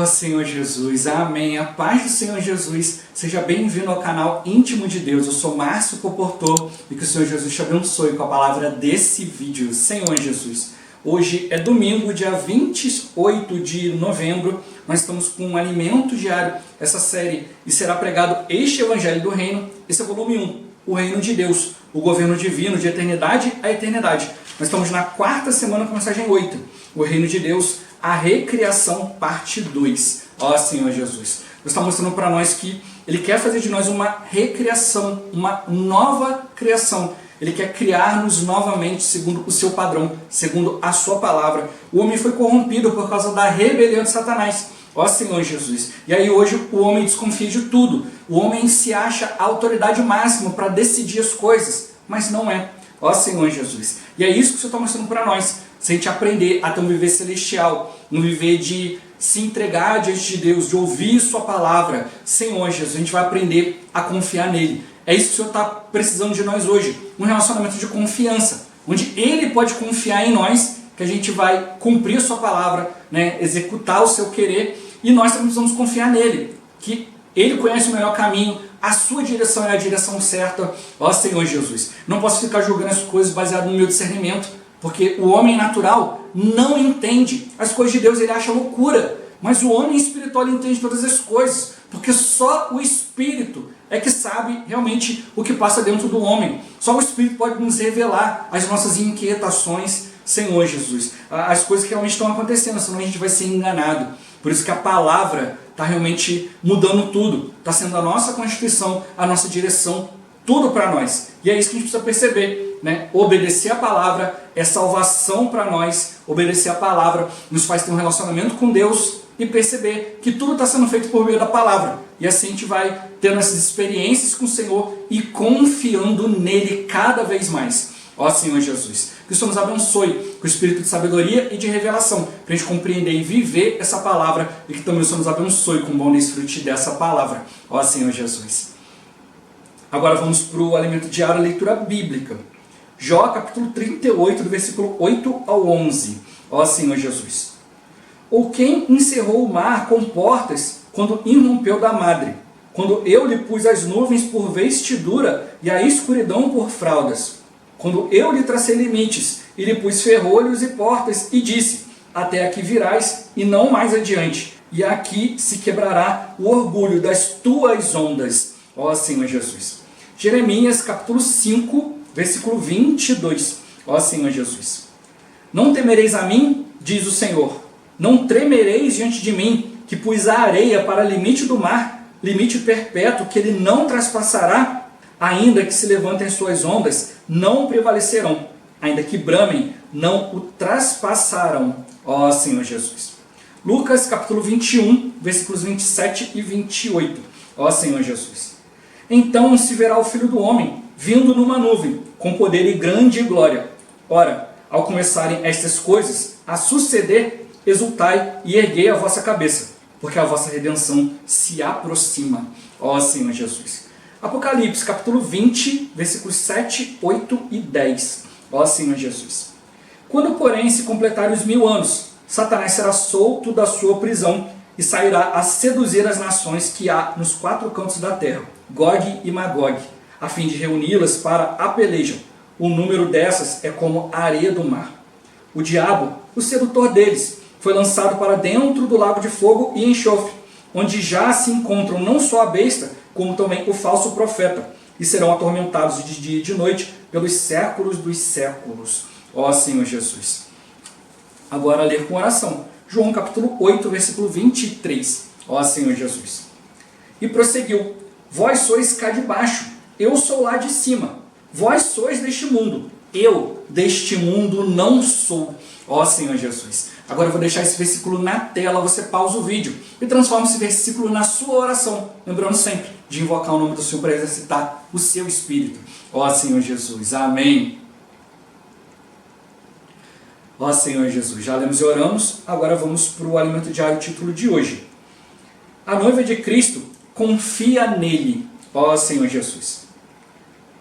Oh Senhor Jesus, amém. A paz do Senhor Jesus, seja bem-vindo ao canal Íntimo de Deus. Eu sou Márcio Comportor e que o Senhor Jesus te abençoe com a palavra desse vídeo. Senhor Jesus, hoje é domingo, dia 28 de novembro, nós estamos com um alimento diário, essa série, e será pregado este Evangelho do Reino, esse é o volume 1, o Reino de Deus, o governo divino de eternidade a eternidade. Nós estamos na quarta semana com a mensagem 8, o Reino de Deus, a recriação, parte 2. Ó Senhor Jesus, Deus está mostrando para nós que Ele quer fazer de nós uma recriação, uma nova criação. Ele quer criar-nos novamente segundo o seu padrão, segundo a sua palavra. O homem foi corrompido por causa da rebelião de Satanás. Ó Senhor Jesus. E aí hoje o homem desconfia de tudo. O homem se acha a autoridade máxima para decidir as coisas, mas não é. Ó Senhor Jesus. E é isso que o Senhor está mostrando para nós. Se a gente aprender a ter um viver celestial, um viver de se entregar diante de Deus, de ouvir sua palavra, Senhor Jesus, a gente vai aprender a confiar nele. É isso que o Senhor está precisando de nós hoje. Um relacionamento de confiança, onde Ele pode confiar em nós, que a gente vai cumprir a sua palavra, né, executar o seu querer, e nós também precisamos confiar nele, que Ele conhece o melhor caminho, a sua direção é a direção certa. Ó Senhor Jesus, não posso ficar julgando as coisas baseado no meu discernimento, porque o homem natural não entende as coisas de Deus, ele acha loucura. Mas o homem espiritual entende todas as coisas, porque só o Espírito é que sabe realmente o que passa dentro do homem. Só o Espírito pode nos revelar as nossas inquietações, Senhor Jesus. As coisas que realmente estão acontecendo, senão a gente vai ser enganado. Por isso que a palavra está realmente mudando tudo. Está sendo a nossa constituição, a nossa direção, tudo para nós. E é isso que a gente precisa perceber, né? Obedecer a palavra é salvação para nós. Obedecer a palavra nos faz ter um relacionamento com Deus e perceber que tudo está sendo feito por meio da palavra. E assim a gente vai tendo essas experiências com o Senhor e confiando nele cada vez mais. Ó Senhor Jesus, que o Senhor nos abençoe com o espírito de sabedoria e de revelação, para a gente compreender e viver essa palavra, e que também o Senhor nos abençoe com o bom desfrute dessa palavra. Ó Senhor Jesus. Agora vamos para o alimento diário, a leitura bíblica. Jó capítulo 38, do versículo 8 ao 11. Ó Senhor Jesus. Ou quem encerrou o mar com portas quando irrompeu da madre? Quando eu lhe pus as nuvens por vestidura e a escuridão por fraldas? Quando eu lhe tracei limites e lhe pus ferrolhos e portas e disse, até aqui virás e não mais adiante. E aqui se quebrará o orgulho das tuas ondas. Ó Senhor Jesus. Jeremias capítulo 5, versículo 22. Ó Senhor Jesus. Não temereis a mim, diz o Senhor. Não tremereis diante de mim, que pus a areia para limite do mar, limite perpétuo, que ele não traspassará, ainda que se levantem as suas ondas, não prevalecerão, ainda que bramem, não o traspassarão. Ó Senhor Jesus. Lucas capítulo 21, versículos 27 e 28. Ó Senhor Jesus. Então se verá o Filho do Homem, vindo numa nuvem, com poder e grande glória. Ora, ao começarem estas coisas a suceder, exultai e erguei a vossa cabeça, porque a vossa redenção se aproxima. Ó Senhor Jesus. Apocalipse capítulo 20, versículos 7, 8 e 10. Ó Senhor Jesus. Quando, porém, se completarem os 1000 anos, Satanás será solto da sua prisão e sairá a seduzir as nações que há nos 4 cantos da terra, Gog e Magog, a fim de reuni-las para a peleja. O número dessas é como a areia do mar. O diabo, o sedutor deles, foi lançado para dentro do lago de fogo e enxofre, onde já se encontram não só a besta, como também o falso profeta, e serão atormentados de dia e de noite pelos séculos dos séculos. Ó Senhor Jesus. Agora ler com oração. João capítulo 8, versículo 23. Ó Senhor Jesus. E prosseguiu. Vós sois cá de baixo, eu sou lá de cima. Vós sois deste mundo, eu deste mundo não sou. Ó Senhor Jesus. Agora eu vou deixar esse versículo na tela, você pausa o vídeo e transforma esse versículo na sua oração. Lembrando sempre de invocar o nome do Senhor para exercitar o seu espírito. Ó Senhor Jesus. Amém. Ó Senhor Jesus. Já lemos e oramos, agora vamos para o alimento diário, o título de hoje. A noiva de Cristo confia nele. Ó Senhor Jesus.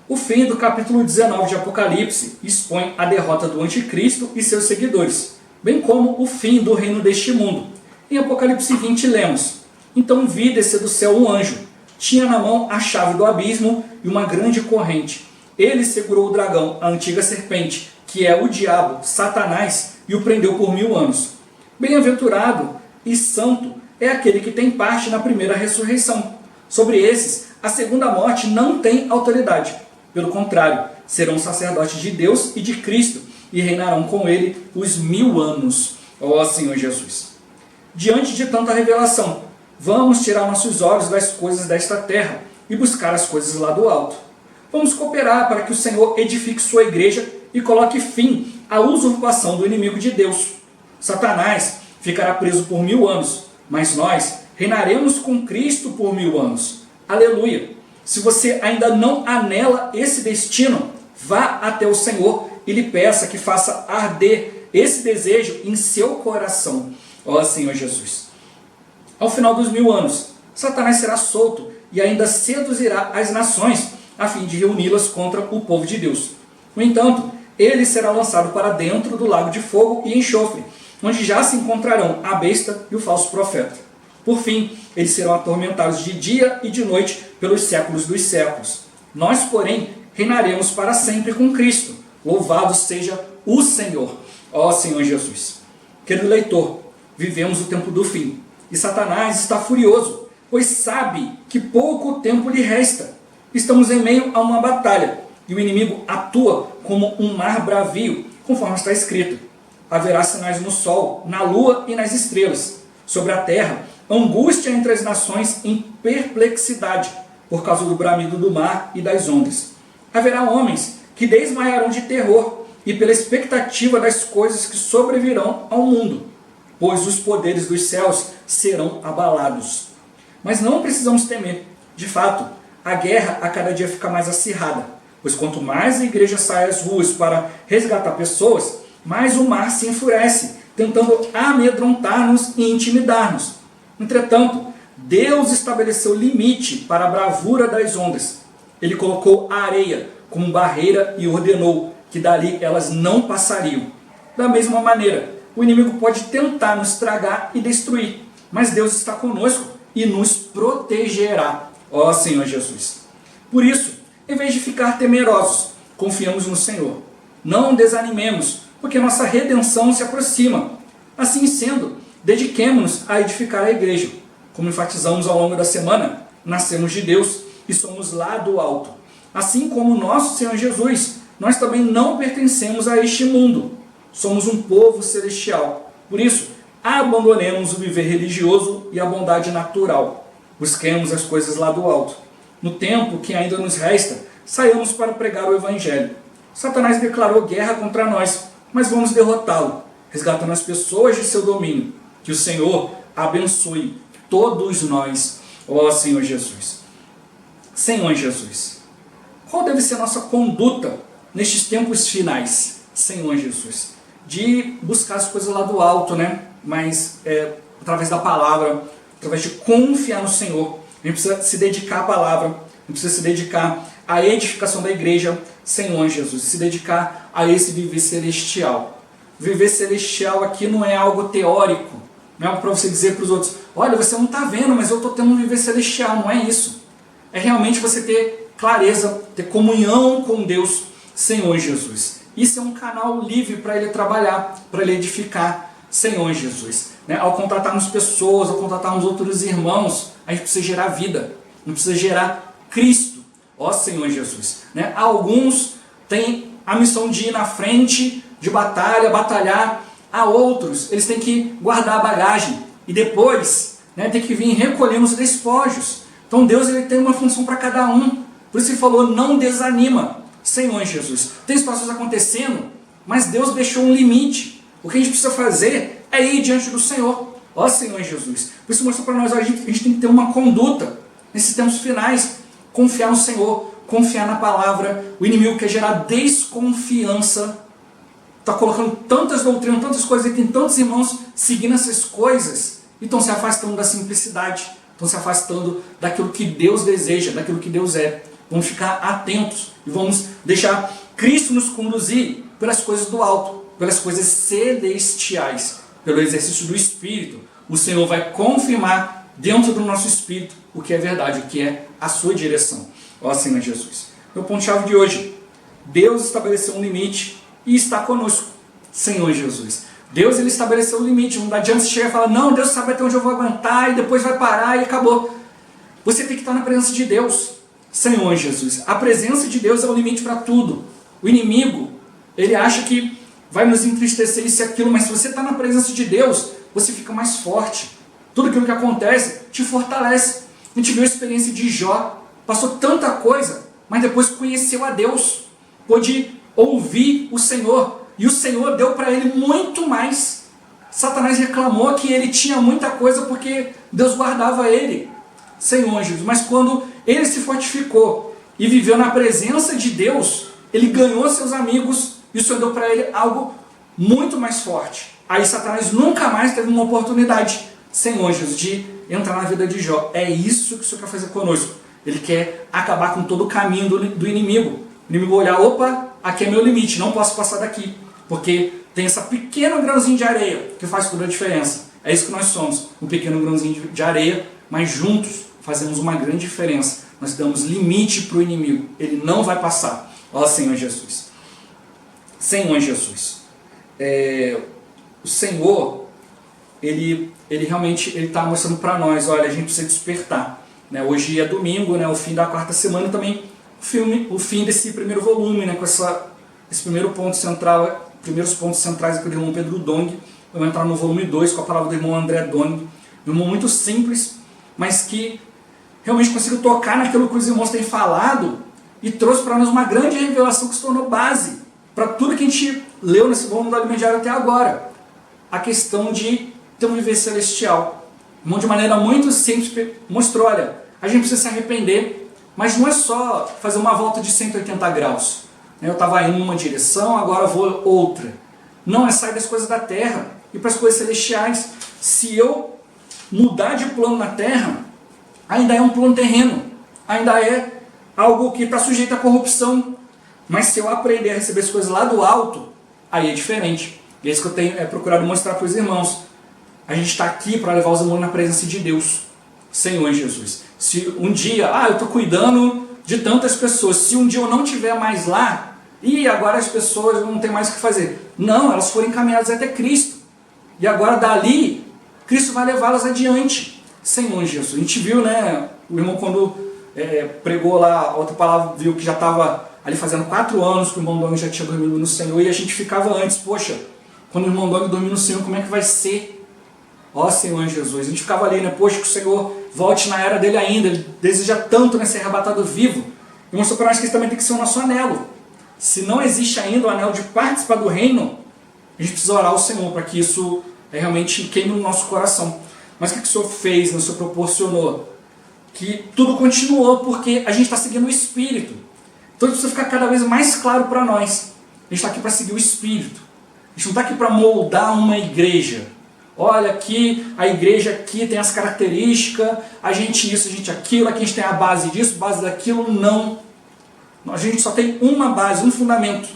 O fim do capítulo 19 de Apocalipse expõe a derrota do anticristo e seus seguidores, bem como o fim do reino deste mundo. Em Apocalipse 20 lemos: Então vi descer do céu um anjo. Tinha na mão a chave do abismo e uma grande corrente. Ele segurou o dragão, a antiga serpente, que é o diabo, Satanás, e o prendeu por 1000 anos. Bem-aventurado e santo é aquele que tem parte na primeira ressurreição. Sobre esses, a segunda morte não tem autoridade. Pelo contrário, serão sacerdotes de Deus e de Cristo, e reinarão com ele os 1000 anos. Ó Senhor Jesus! Diante de tanta revelação, vamos tirar nossos olhos das coisas desta terra e buscar as coisas lá do alto. Vamos cooperar para que o Senhor edifique sua igreja e coloque fim à usurpação do inimigo de Deus. Satanás ficará preso por 1000 anos, mas nós reinaremos com Cristo por 1000 anos. Aleluia! Se você ainda não anela esse destino, vá até o Senhor e lhe peça que faça arder esse desejo em seu coração. Ó Senhor Jesus! Ao final dos 1000 anos, Satanás será solto e ainda seduzirá as nações a fim de reuni-las contra o povo de Deus. No entanto, ele será lançado para dentro do lago de fogo e enxofre, onde já se encontrarão a besta e o falso profeta. Por fim, eles serão atormentados de dia e de noite pelos séculos dos séculos. Nós, porém, reinaremos para sempre com Cristo. Louvado seja o Senhor. Ó Senhor Jesus! Querido leitor, vivemos o tempo do fim. E Satanás está furioso, pois sabe que pouco tempo lhe resta. Estamos em meio a uma batalha, e o inimigo atua como um mar bravio, conforme está escrito. Haverá sinais no sol, na lua e nas estrelas. Sobre a terra, angústia entre as nações em perplexidade, por causa do bramido do mar e das ondas. Haverá homens que desmaiarão de terror e pela expectativa das coisas que sobrevirão ao mundo, pois os poderes dos céus serão abalados. Mas não precisamos temer. De fato, a guerra a cada dia fica mais acirrada, pois quanto mais a igreja sai às ruas para resgatar pessoas, mais o mar se enfurece, tentando amedrontar-nos e intimidar-nos. Entretanto, Deus estabeleceu limite para a bravura das ondas. Ele colocou a areia como barreira e ordenou que dali elas não passariam. Da mesma maneira, o inimigo pode tentar nos tragar e destruir, mas Deus está conosco e nos protegerá. Ó Senhor Jesus! Por isso, em vez de ficar temerosos, confiamos no Senhor. Não desanimemos, porque nossa redenção se aproxima. Assim sendo, dediquemo-nos a edificar a igreja. Como enfatizamos ao longo da semana, nascemos de Deus e somos lá do alto. Assim como nosso Senhor Jesus, nós também não pertencemos a este mundo. Somos um povo celestial. Por isso, abandonemos o viver religioso e a bondade natural. Busquemos as coisas lá do alto. No tempo que ainda nos resta, saiamos para pregar o Evangelho. Satanás declarou guerra contra nós, mas vamos derrotá-lo, resgatando as pessoas de seu domínio. Que o Senhor abençoe todos nós, ó Senhor Jesus. Senhor Jesus, qual deve ser a nossa conduta nestes tempos finais, Senhor Jesus? De buscar as coisas lá do alto, né? Mas através da palavra, através de confiar no Senhor. A gente precisa se dedicar à palavra, a gente precisa se dedicar à edificação da igreja, Senhor Jesus, se dedicar a esse viver celestial. Viver celestial aqui não é algo teórico, não é algo para você dizer para os outros: olha, você não está vendo, mas eu estou tendo um viver celestial. Não é isso. É realmente você ter clareza, ter comunhão com Deus, Senhor Jesus. Isso é um canal livre para Ele trabalhar, para Ele edificar, Senhor Jesus. Ao contratarmos pessoas, ao contratarmos outros irmãos, a gente precisa gerar vida, a gente precisa gerar Cristo, ó Senhor Jesus. Alguns têm a missão de ir na frente, de batalhar. A outros, eles têm que guardar a bagagem e depois tem que vir recolhendo os despojos. Então Deus ele tem uma função para cada um. Por isso Ele falou: não desanima, Senhor Jesus. Tem situações acontecendo, mas Deus deixou um limite. O que a gente precisa fazer é ir diante do Senhor, ó Senhor Jesus. Por isso mostrou para nós: a gente tem que ter uma conduta nesses tempos finais, confiar no Senhor, confiar na palavra. O inimigo quer gerar desconfiança, está colocando tantas doutrinas, tantas coisas, e tem tantos irmãos seguindo essas coisas e estão se afastando da simplicidade, estão se afastando daquilo que Deus deseja, daquilo que Deus é. Vamos ficar atentos e vamos deixar Cristo nos conduzir pelas coisas do alto, pelas coisas celestiais, pelo exercício do Espírito. o Senhor vai confirmar dentro do nosso espírito o que é verdade, o que é a sua direção. Ó Senhor Jesus. Meu ponto-chave de hoje: Deus estabeleceu um limite e está conosco. Senhor Jesus. Deus, ele estabeleceu um limite. Não adianta você chegar e falar, não, Deus sabe até onde eu vou aguentar e depois vai parar e acabou. Você tem que estar na presença de Deus. Senhor Jesus. A presença de Deus é o limite para tudo. O inimigo, ele acha que vai nos entristecer isso e aquilo, mas se você está na presença de Deus, você fica mais forte. Tudo aquilo que acontece te fortalece. A gente viu a experiência de Jó, passou tanta coisa, mas depois conheceu a Deus, pôde ouvir o Senhor, e o Senhor deu para ele muito mais. Satanás reclamou que ele tinha muita coisa porque Deus guardava ele. Senhor Jesus, mas quando ele se fortificou e viveu na presença de Deus, ele ganhou seus amigos e o Senhor deu para ele algo muito mais forte. Aí Satanás nunca mais teve uma oportunidade, Senhor Jesus, de entrar na vida de Jó. É isso que o Senhor quer fazer conosco. Ele quer acabar com todo o caminho do inimigo. O inimigo olhar, opa, aqui é meu limite, não posso passar daqui. Porque tem esse pequeno grãozinho de areia que faz toda a diferença. É isso que nós somos, um pequeno grãozinho de areia, mas juntos fazemos uma grande diferença. Nós damos limite para o inimigo. Ele não vai passar. Ó Senhor Jesus. Senhor Jesus. O Senhor, ele realmente está mostrando para nós, olha, a gente precisa despertar. Né? Hoje é domingo, né? O fim da quarta semana também, o fim desse primeiro volume, né? Com esse primeiro ponto central, primeiros pontos centrais aqui do irmão Pedro Dong. Vamos entrar no volume 2 com a palavra do irmão André Dong. Um irmão muito simples, mas que realmente conseguiu tocar naquilo que os irmãos têm falado e trouxe para nós uma grande revelação que se tornou base para tudo que a gente leu nesse volume do Alimento Diário até agora. A questão de ter um viver celestial. O irmão, de maneira muito simples, mostrou, olha, a gente precisa se arrepender, mas não é só fazer uma volta de 180 graus. Eu estava indo em uma direção, agora vou outra. Não, é sair das coisas da terra e para as coisas celestiais. Se eu mudar de plano na terra, ainda é um plano terreno, ainda é algo que está sujeito à corrupção. Mas se eu aprender a receber as coisas lá do alto, aí é diferente. E é isso que eu tenho procurado mostrar para os irmãos. A gente está aqui para levar os irmãos na presença de Deus, Senhor Jesus. Se um dia, eu estou cuidando de tantas pessoas, se um dia eu não estiver mais lá, e agora as pessoas não têm mais o que fazer. Não, elas foram encaminhadas até Cristo. E agora dali, Cristo vai levá-las adiante, Senhor Jesus. A gente viu, né, o irmão quando pregou lá, a outra palavra, viu que já estava ali fazendo 4 anos que o irmão Dong já tinha dormido no Senhor, e a gente ficava antes, poxa, quando o irmão Dong dormir no Senhor, como é que vai ser? Ó Senhor Jesus, a gente ficava ali, né, poxa, que o Senhor volte na era dele ainda, ele deseja tanto, né, ser arrebatado vivo, e mostrou para nós que isso também tem que ser o nosso anelo. Se não existe ainda o anelo de participar do reino, a gente precisa orar ao Senhor para que isso realmente queime no nosso coração. Mas o que o Senhor fez, né, o Senhor proporcionou? Que tudo continuou porque a gente está seguindo o Espírito. Então isso precisa ficar cada vez mais claro para nós. A gente está aqui para seguir o Espírito. A gente não está aqui para moldar uma igreja. Olha aqui, a igreja aqui tem as características, a gente isso, a gente aquilo, aqui a gente tem a base disso, base daquilo. Não. A gente só tem uma base, um fundamento.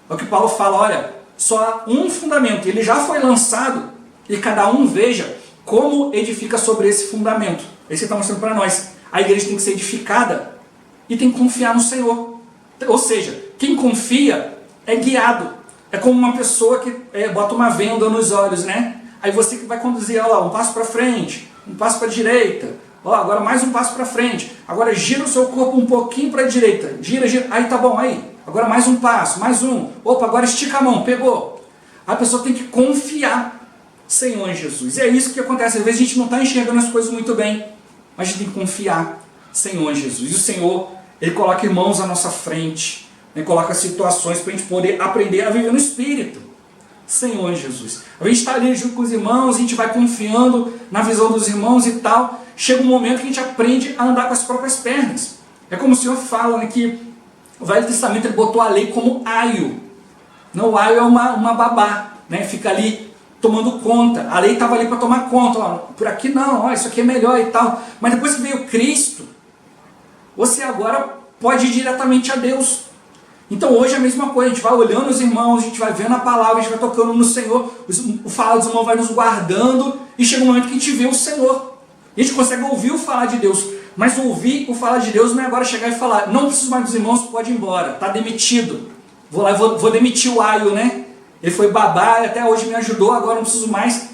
É o que Paulo fala, olha, só há um fundamento. Ele já foi lançado e cada um veja como edifica sobre esse fundamento. Esse está mostrando para nós. A igreja tem que ser edificada e tem que confiar no Senhor. Ou seja, quem confia é guiado. É como uma pessoa que bota uma venda nos olhos, né? Aí você que vai conduzir ela, um passo para frente, um passo para a direita. Agora mais um passo para frente. Agora gira o seu corpo um pouquinho para a direita. Gira, gira. Aí tá bom, aí. Agora mais um passo, mais um. Opa, agora estica a mão, pegou. A pessoa tem que confiar, Senhor Jesus. E é isso que acontece. Às vezes a gente não está enxergando as coisas muito bem, mas a gente tem que confiar, Senhor Jesus. E o Senhor, Ele coloca irmãos à nossa frente, Ele coloca situações para a gente poder aprender a viver no Espírito. Senhor Jesus. A gente está ali junto com os irmãos, a gente vai confiando na visão dos irmãos e tal. Chega um momento que a gente aprende a andar com as próprias pernas. É como o Senhor fala, né, que o Velho Testamento ele botou a lei como aio. Não, o aio é uma babá, né, fica ali tomando conta. A lei estava ali para tomar conta. Ó, por aqui não, ó, isso aqui é melhor e tal. Mas depois que veio Cristo, você agora pode ir diretamente a Deus. Então hoje é a mesma coisa, a gente vai olhando os irmãos, a gente vai vendo a palavra, a gente vai tocando no Senhor, o falar dos irmãos vai nos guardando, e chega um momento que a gente vê o Senhor. A gente consegue ouvir o falar de Deus, mas ouvir o falar de Deus não é agora chegar e falar, não preciso mais dos irmãos, pode ir embora, está demitido. Vou lá, vou demitir o Aio, né? Ele foi babá, até hoje me ajudou, agora não preciso mais.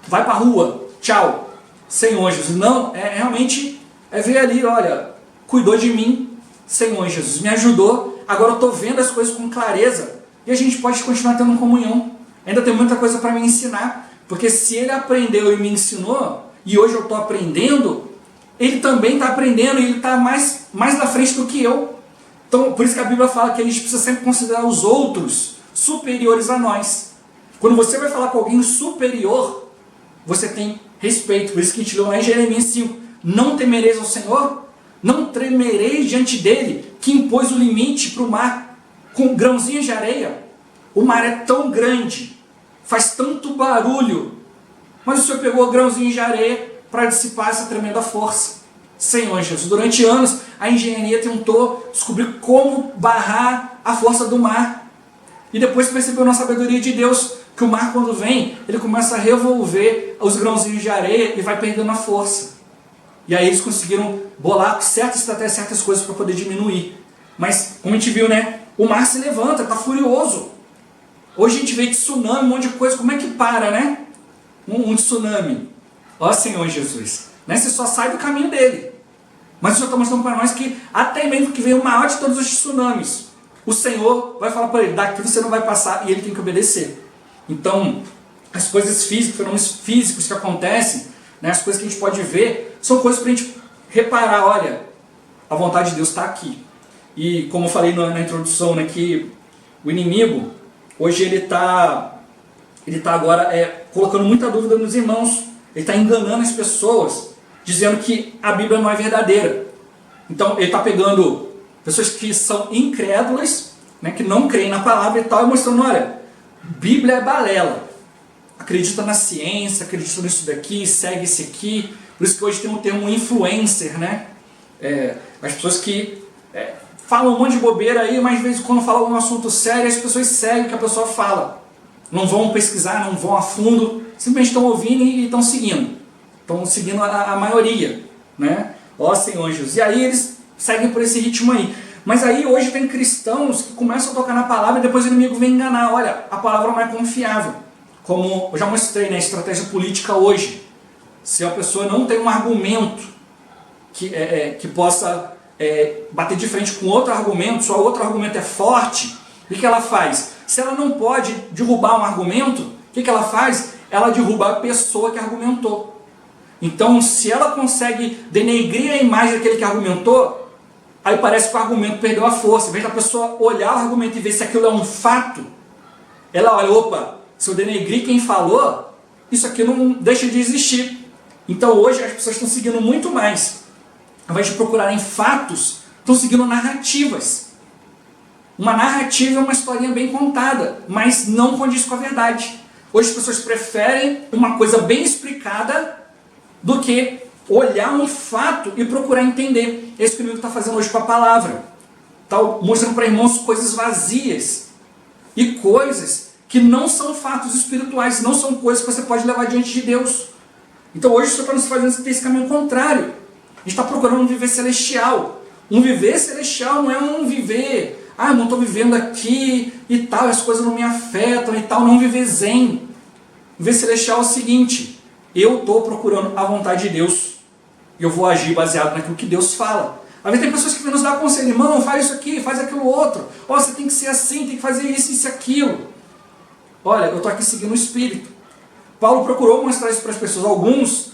Vai para a rua, tchau. Senhor Jesus. Não, realmente ver ali, olha, cuidou de mim, Senhor Jesus, me ajudou, agora eu estou vendo as coisas com clareza. E a gente pode continuar tendo comunhão. Ainda tem muita coisa para me ensinar, porque se ele aprendeu e me ensinou, e hoje eu estou aprendendo, ele também está aprendendo, e ele está mais na frente do que eu. Então, por isso que a Bíblia fala que a gente precisa sempre considerar os outros superiores a nós. Quando você vai falar com alguém superior, você tem respeito. Por isso que a gente leu lá em Jeremias 5. Não temereis ao Senhor, não tremereis diante dele, que impôs o limite para o mar com grãozinhos de areia. O mar é tão grande, faz tanto barulho, mas o Senhor pegou grãozinhos de areia para dissipar essa tremenda força. Senhor Jesus, durante anos a engenharia tentou descobrir como barrar a força do mar. E depois percebeu na sabedoria de Deus que o mar, quando vem, ele começa a revolver os grãozinhos de areia e vai perdendo a força. E aí eles conseguiram bolar certas estratégias, certas coisas para poder diminuir. Mas, como a gente viu, né? O mar se levanta, está furioso. Hoje a gente vê tsunami, um monte de coisa. Como é que para, né? Um tsunami. Ó Senhor Jesus. Né? Você só sai do caminho dele. Mas o Senhor está mostrando para nós que até mesmo que vem o maior de todos os tsunamis, o Senhor vai falar para ele, daqui você não vai passar, e ele tem que obedecer. Então, as coisas físicas, fenômenos físicos que acontecem, né, as coisas que a gente pode ver, são coisas para a gente reparar, olha, a vontade de Deus está aqui. E como eu falei na introdução, né, que o inimigo, hoje ele está agora colocando muita dúvida nos irmãos, ele está enganando as pessoas, dizendo que a Bíblia não é verdadeira. Então ele está pegando pessoas que são incrédulas, né, que não creem na palavra e tal, e mostrando, olha, Bíblia é balela. Acredita na ciência, acredita nisso daqui, segue esse aqui. Por isso que hoje tem um termo influencer, né? As pessoas que falam um monte de bobeira aí, mas às vezes quando falam um assunto sério, as pessoas seguem o que a pessoa fala. Não vão pesquisar, não vão a fundo, simplesmente estão ouvindo e estão seguindo. Estão seguindo a maioria, né? Ó Senhor Jesus. E aí eles seguem por esse ritmo aí. Mas aí hoje tem cristãos que começam a tocar na palavra e depois o inimigo vem enganar. Olha, a palavra não é confiável. Como eu já mostrei, né, estratégia política hoje. Se a pessoa não tem um argumento que possa bater de frente com outro argumento, só outro argumento é forte, o que ela faz? Se ela não pode derrubar um argumento, o que ela faz? Ela derruba a pessoa que argumentou. Então, se ela consegue denegrir a imagem daquele que argumentou, aí parece que o argumento perdeu a força. Em vez da pessoa olhar o argumento e ver se aquilo é um fato, ela olha, opa, se eu denegrir quem falou, isso aqui não deixa de existir. Então hoje as pessoas estão seguindo muito mais. Ao invés de procurarem fatos, estão seguindo narrativas. Uma narrativa é uma historinha bem contada, mas não condiz com a verdade. Hoje as pessoas preferem uma coisa bem explicada do que olhar um fato e procurar entender. É isso que o inimigo está fazendo hoje com a palavra. Está mostrando para irmãos coisas vazias e coisas que não são fatos espirituais, não são coisas que você pode levar diante de Deus. Então hoje o Senhor está nos fazendo esse caminho contrário. A gente está procurando um viver celestial. Um viver celestial não é um viver, eu não estou vivendo aqui e tal, as coisas não me afetam e tal, não viver zen. Viver celestial é o seguinte, eu estou procurando a vontade de Deus e eu vou agir baseado naquilo que Deus fala. Às vezes tem pessoas que vêm nos dar conselho, irmão, faz isso aqui, faz aquilo outro, você tem que ser assim, tem que fazer isso, isso e aquilo. Olha, eu estou aqui seguindo o Espírito. Paulo procurou mostrar isso para as pessoas. Alguns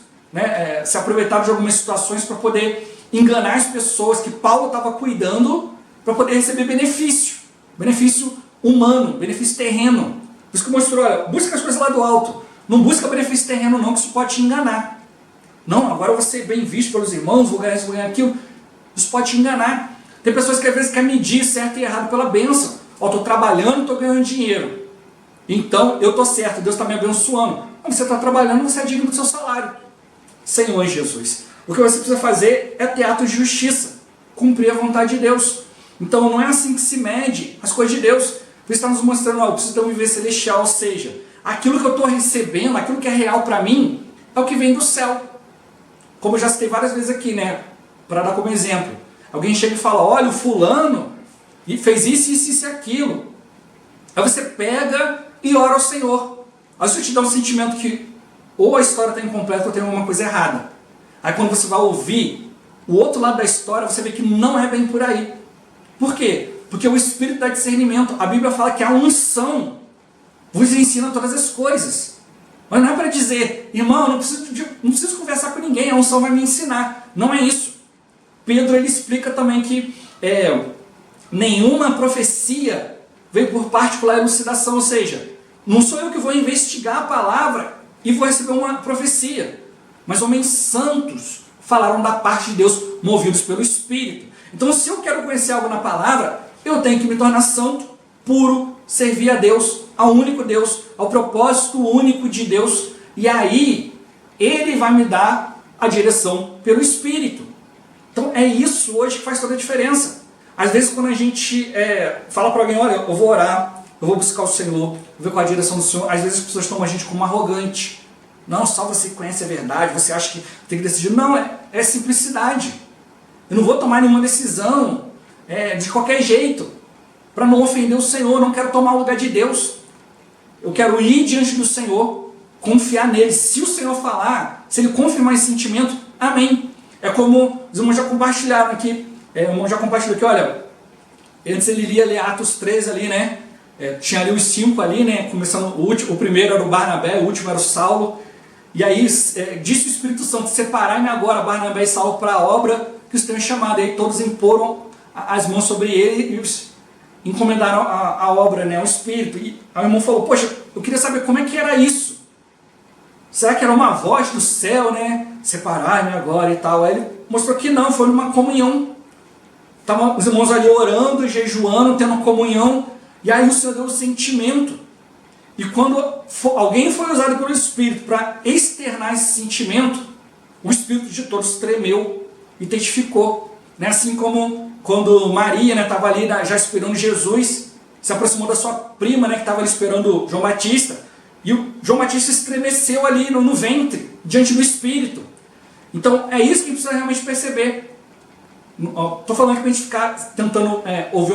se aproveitaram de algumas situações para poder enganar as pessoas que Paulo estava cuidando para poder receber benefício. Benefício humano, benefício terreno. Por isso que mostrou, olha, busca as coisas lá do alto. Não busca benefício terreno não, que isso pode te enganar. Não, agora eu vou ser bem visto pelos irmãos, vou ganhar isso, vou ganhar aquilo. Isso pode te enganar. Tem pessoas que às vezes querem medir certo e errado pela bênção. Estou trabalhando, estou ganhando dinheiro. Então, eu estou certo, Deus está me abençoando. Mas você está trabalhando, você é digno do seu salário. Senhor Jesus. O que você precisa fazer é ter atos de justiça. Cumprir a vontade de Deus. Então, não é assim que se mede as coisas de Deus. Por isso está nos mostrando, eu preciso ter um viver celestial. Ou seja, aquilo que eu estou recebendo, aquilo que é real para mim, é o que vem do céu. Como eu já citei várias vezes aqui, né? Para dar como exemplo. Alguém chega e fala, olha, o fulano fez isso, isso, isso e aquilo. Aí você pega e ora ao Senhor. Aí isso te dá um sentimento que ou a história está incompleta ou tem alguma coisa errada. Aí quando você vai ouvir o outro lado da história, você vê que não é bem por aí. Por quê? Porque o Espírito dá discernimento. A Bíblia fala que a unção vos ensina todas as coisas. Mas não é para dizer, irmão, não preciso conversar com ninguém, a unção vai me ensinar. Não é isso. Pedro ele explica também que nenhuma profecia veio por particular elucidação, ou seja, não sou eu que vou investigar a palavra e vou receber uma profecia, mas homens santos falaram da parte de Deus, movidos pelo Espírito. Então, se eu quero conhecer algo na palavra, eu tenho que me tornar santo, puro, servir a Deus, ao único Deus, ao propósito único de Deus, e aí Ele vai me dar a direção pelo Espírito. Então é isso hoje que faz toda a diferença. Às vezes quando a gente fala para alguém, olha, eu vou orar, eu vou buscar o Senhor, vou ver qual a direção do Senhor, às vezes as pessoas tomam a gente como arrogante. Não, só você conhece a verdade, você acha que tem que decidir. Não, é simplicidade. Eu não vou tomar nenhuma decisão de qualquer jeito, para não ofender o Senhor, não quero tomar o lugar de Deus. Eu quero ir diante do Senhor, confiar nele. Se o Senhor falar, se ele confirmar esse sentimento, amém. É como os irmãos já compartilharam aqui. O irmão já compartilhou aqui, olha, antes ele lia ali Atos 13 ali, né? Tinha ali os 5 ali, né? Começando o primeiro era o Barnabé, o último era o Saulo. E aí disse o Espírito Santo, separai-me agora, Barnabé e Saulo, para a obra que os tenho chamado. E aí todos imporam as mãos sobre ele e os encomendaram a obra, né, ao Espírito. E aí o irmão falou, poxa, eu queria saber como é que era isso. Será que era uma voz do céu, né? Separai-me agora e tal. Aí ele mostrou que não, foi numa comunhão. Estavam os irmãos ali orando, jejuando, tendo comunhão. E aí o Senhor deu o sentimento. E quando alguém foi usado pelo Espírito para externar esse sentimento, o Espírito de todos tremeu e testificou. Né? Assim como quando Maria estava ali já esperando Jesus, se aproximou da sua prima, né, que estava ali esperando João Batista. E o João Batista estremeceu ali no ventre, diante do Espírito. Então é isso que a gente precisa realmente perceber. Estou falando aqui para a gente ficar tentando ouvir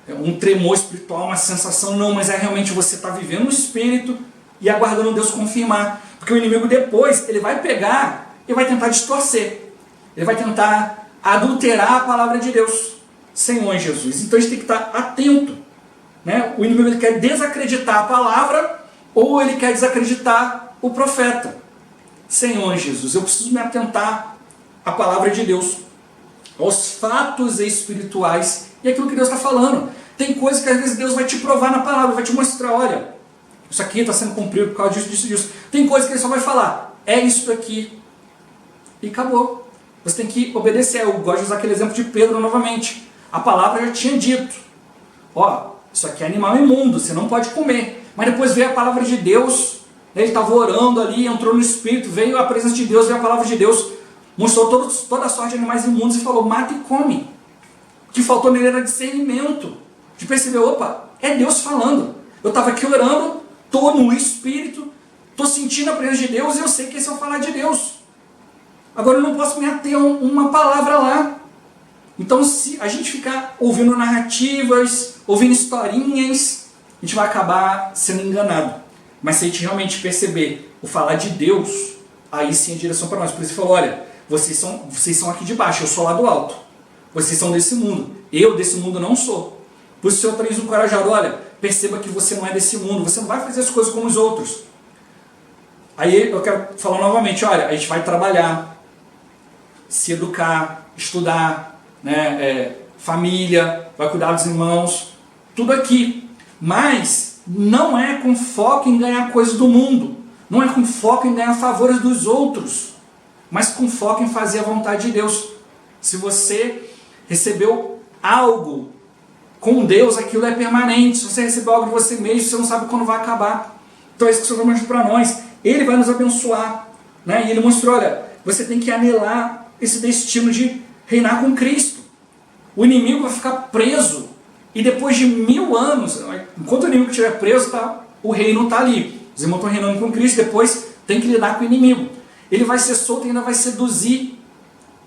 um tremor espiritual, uma sensação, não, mas é realmente você estar vivendo no Espírito e aguardando Deus confirmar. Porque o inimigo depois, ele vai pegar e vai tentar distorcer. Ele vai tentar adulterar a palavra de Deus. Senhor Jesus. Então a gente tem que estar atento. Né? O inimigo ele quer desacreditar a palavra ou ele quer desacreditar o profeta. Senhor Jesus, eu preciso me atentar à palavra de Deus, aos fatos espirituais e aquilo que Deus está falando. Tem coisas que às vezes Deus vai te provar na palavra, vai te mostrar, olha, isso aqui está sendo cumprido por causa disso, disso, disso. Tem coisas que Ele só vai falar, é isso aqui. E acabou. Você tem que obedecer. Eu gosto de usar aquele exemplo de Pedro novamente. A palavra já tinha dito, ó, isso aqui é animal imundo, você não pode comer. Mas depois veio a palavra de Deus, ele estava orando ali, entrou no Espírito, veio a presença de Deus, veio a palavra de Deus, mostrou toda a sorte de animais imundos e falou, mata e come. O que faltou nele era discernimento, de perceber, opa, é Deus falando. Eu estava aqui orando, estou no Espírito, estou sentindo a presença de Deus e eu sei que esse é o falar de Deus. Agora eu não posso me ater a uma palavra lá. Então se a gente ficar ouvindo narrativas, ouvindo historinhas, a gente vai acabar sendo enganado. Mas se a gente realmente perceber o falar de Deus, aí sim é direção para nós. Por isso ele falou, olha, vocês são aqui de baixo, eu sou lá do alto. Vocês são desse mundo, eu desse mundo não sou. Por isso o Senhor traz um encorajador, olha, perceba que você não é desse mundo, você não vai fazer as coisas como os outros. Aí eu quero falar novamente, olha, a gente vai trabalhar, se educar, estudar, né, família, vai cuidar dos irmãos, tudo aqui. Mas não é com foco em ganhar coisas do mundo, não é com foco em ganhar favores dos outros, mas com foco em fazer a vontade de Deus. Se você recebeu algo com Deus, aquilo é permanente. Se você recebeu algo de você mesmo, você não sabe quando vai acabar. Então é isso que o Senhor mostra para nós. Ele vai nos abençoar. Né? E Ele mostrou, olha, você tem que anelar esse destino de reinar com Cristo. O inimigo vai ficar preso. E depois de 1000 anos, enquanto o inimigo estiver preso, o reino está ali. Os irmãos estão reinando com Cristo, depois tem que lidar com o inimigo. ele vai ser solto e ainda vai seduzir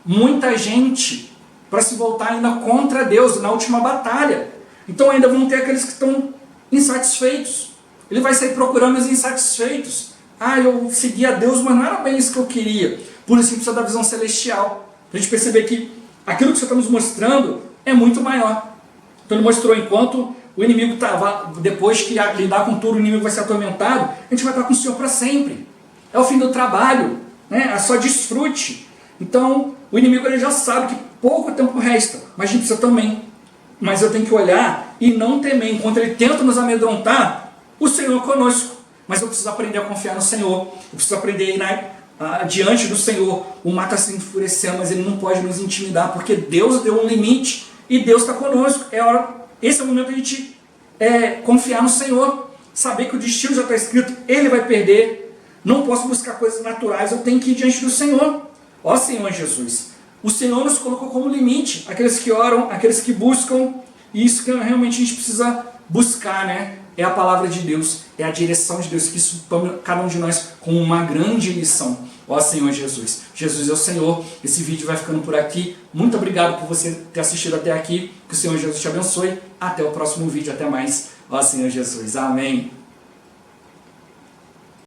muita gente para se voltar ainda contra Deus na última batalha. Então ainda vão ter aqueles que estão insatisfeitos. Ele vai sair procurando os insatisfeitos. Eu segui a Deus, mas não era bem isso que eu queria. Por isso que precisa da visão celestial. Para a gente perceber que aquilo que o Senhor está nos mostrando é muito maior. Então ele mostrou enquanto o inimigo estava, depois que lidar com tudo, o inimigo vai ser atormentado, a gente vai estar com o Senhor para sempre. É o fim do trabalho, né? É só desfrute. Então o inimigo ele já sabe que pouco tempo resta, mas a gente precisa também. Mas eu tenho que olhar e não temer. Enquanto ele tenta nos amedrontar, o Senhor é conosco. Mas eu preciso aprender a confiar no Senhor. Eu preciso aprender a ir diante do Senhor. O mar está se enfurecendo, mas ele não pode nos intimidar, porque Deus deu um limite e Deus está conosco. Esse é o momento de a gente confiar no Senhor. Saber que o destino já está escrito, ele vai perder. Não posso buscar coisas naturais, eu tenho que ir diante do Senhor. Ó Senhor Jesus, o Senhor nos colocou como limite, aqueles que oram, aqueles que buscam, e isso que realmente a gente precisa buscar, né? É a palavra de Deus, é a direção de Deus, que isso tome cada um de nós como uma grande lição. Ó Senhor Jesus, Jesus é o Senhor. Esse vídeo vai ficando por aqui. Muito obrigado por você ter assistido até aqui, que o Senhor Jesus te abençoe. Até o próximo vídeo, até mais. Ó Senhor Jesus, amém.